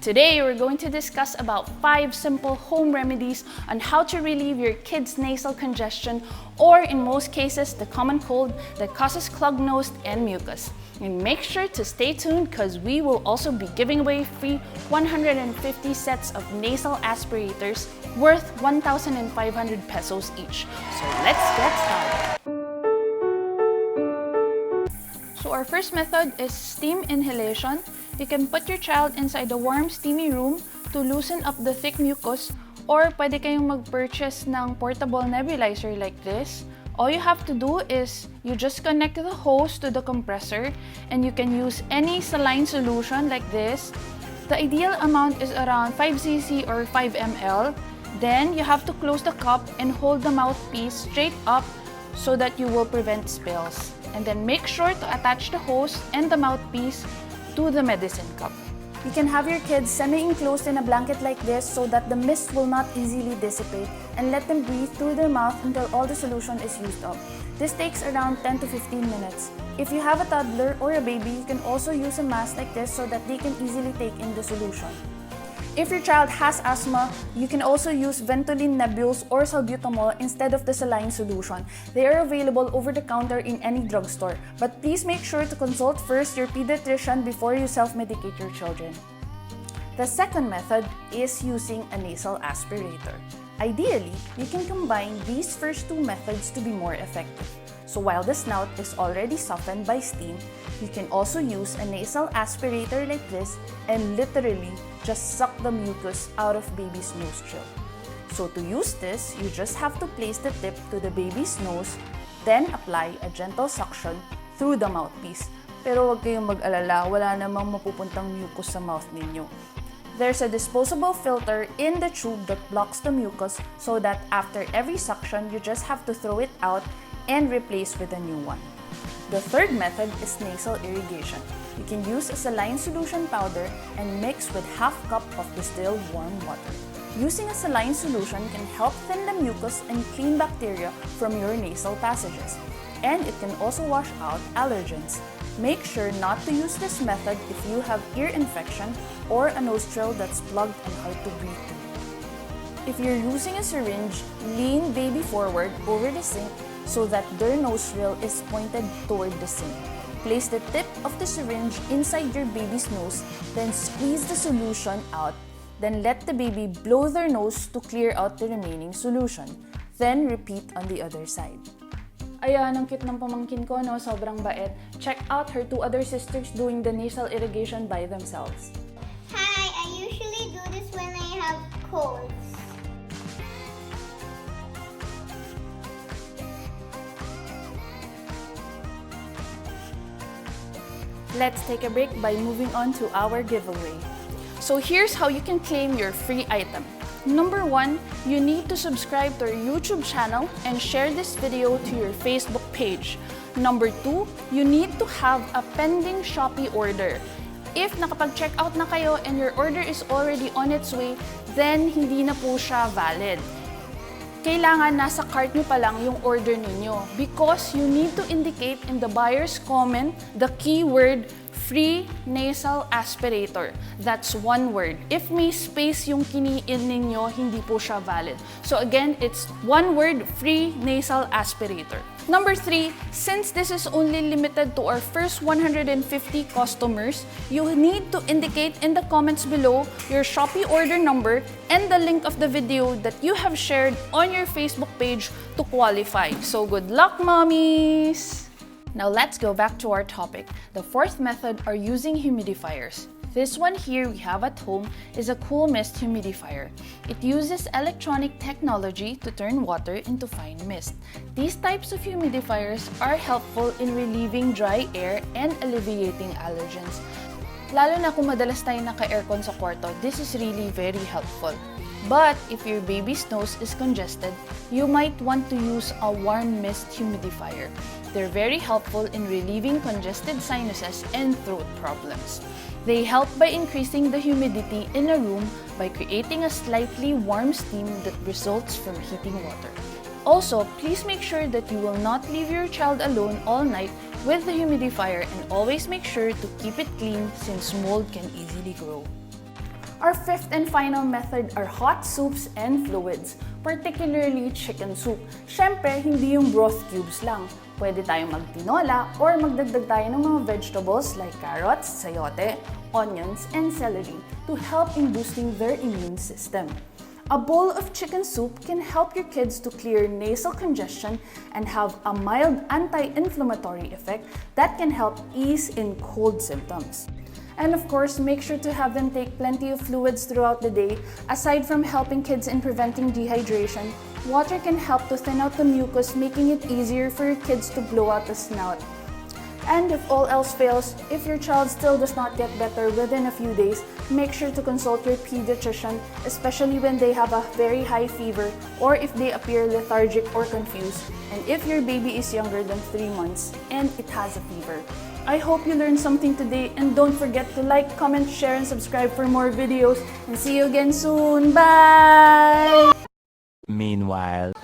Today, we're going to discuss about 5 simple home remedies on how to relieve your kids' nasal congestion, or in most cases, the common cold that causes clogged nose and mucus. And make sure to stay tuned because we will also be giving away free 150 sets of nasal aspirators worth 1,500 pesos each. So let's get started. So our first method is steam inhalation. You can put your child inside a warm, steamy room to loosen up the thick mucus, or pwede kayong mag-purchase ng portable nebulizer like this. All you have to do is you just connect the hose to the compressor, and you can use any saline solution like this. The ideal amount is around 5 cc or 5 ml. Then you have to close the cup and hold the mouthpiece straight up so that you will prevent spills. And then make sure to attach the hose and the mouthpiece to the medicine cup. You can have your kids semi-enclosed in a blanket like this so that the mist will not easily dissipate, and let them breathe through their mouth until all the solution is used up. This takes around 10 to 15 minutes. If you have a toddler or a baby, you can also use a mask like this so that they can easily take in the solution. If your child has asthma, you can also use Ventolin nebules or salbutamol instead of the saline solution. They are available over the counter in any drugstore. But please make sure to consult first your pediatrician before you self-medicate your children. The second method is using a nasal aspirator. Ideally, you can combine these first two methods to be more effective. So while the snout is already softened by steam, you can also use a nasal aspirator like this and literally just suck the mucus out of baby's nostril. So to use this, you just have to place the tip to the baby's nose, then apply a gentle suction through the mouthpiece. Pero huwag kayong mag-alala, wala namang mapupuntang mucus sa mouth ninyo. There's a disposable filter in the tube that blocks the mucus so that after every suction, you just have to throw it out and replace with a new one. The third method is nasal irrigation. You can use a saline solution powder and mix with half cup of distilled warm water. Using a saline solution can help thin the mucus and clean bacteria from your nasal passages. And it can also wash out allergens. Make sure not to use this method if you have ear infection or a nostril that's plugged and hard to breathe through. If you're using a syringe, lean baby forward over the sink so that their nostril is pointed toward the sink. Place the tip of the syringe inside your baby's nose, then squeeze the solution out. Then let the baby blow their nose to clear out the remaining solution. Then repeat on the other side. Ayan, ang cute ng pamangkin ko, no? Sobrang bait. Check out her 2 other sisters doing the nasal irrigation by themselves. Hi, I usually do this when I have colds. Let's take a break by moving on to our giveaway. So here's how you can claim your free item. Number 1, you need to subscribe to our YouTube channel and share this video to your Facebook page. Number 2, you need to have a pending Shopee order. If nakapag-check out na kayo and your order is already on its way, then hindi na po siya valid. Kailangan nasa cart nyo pa lang yung order ninyo because you need to indicate in the buyer's comment the keyword free nasal aspirator. That's one word. If may space yung kiniin ninyo, hindi po siya valid. So again, it's one word, free nasal aspirator. Number 3, since this is only limited to our first 150 customers, you need to indicate in the comments below your Shopee order number and the link of the video that you have shared on your Facebook page to qualify. So good luck, mommies! Now let's go back to our topic. The fourth method are using humidifiers. This one here we have at home is a cool mist humidifier. It uses electronic technology to turn water into fine mist. These types of humidifiers are helpful in relieving dry air and alleviating allergens. Lalo na kung madalas tayo naka-aircon sa kwarto, this is really very helpful. But if your baby's nose is congested, you might want to use a warm mist humidifier. They're very helpful in relieving congested sinuses and throat problems. They help by increasing the humidity in a room by creating a slightly warm steam that results from heating water. Also, please make sure that you will not leave your child alone all night with the humidifier, and always make sure to keep it clean since mold can easily grow. Our fifth and final method are hot soups and fluids, particularly chicken soup. Syempre, hindi yung broth cubes lang. Pwede tayong magtinola or magdagdag tayo ng mga vegetables like carrots, sayote, onions, and celery to help in boosting their immune system. A bowl of chicken soup can help your kids to clear nasal congestion and have a mild anti-inflammatory effect that can help ease in cold symptoms. And of course, make sure to have them take plenty of fluids throughout the day. Aside from helping kids in preventing dehydration, water can help to thin out the mucus, making it easier for your kids to blow out the snout. And if all else fails, if your child still does not get better within a few days, make sure to consult your pediatrician, especially when they have a very high fever or if they appear lethargic or confused, and if your baby is younger than 3 months and it has a fever. I hope you learned something today, and don't forget to like, comment, share, and subscribe for more videos, and see you again soon. Bye! Meanwhile.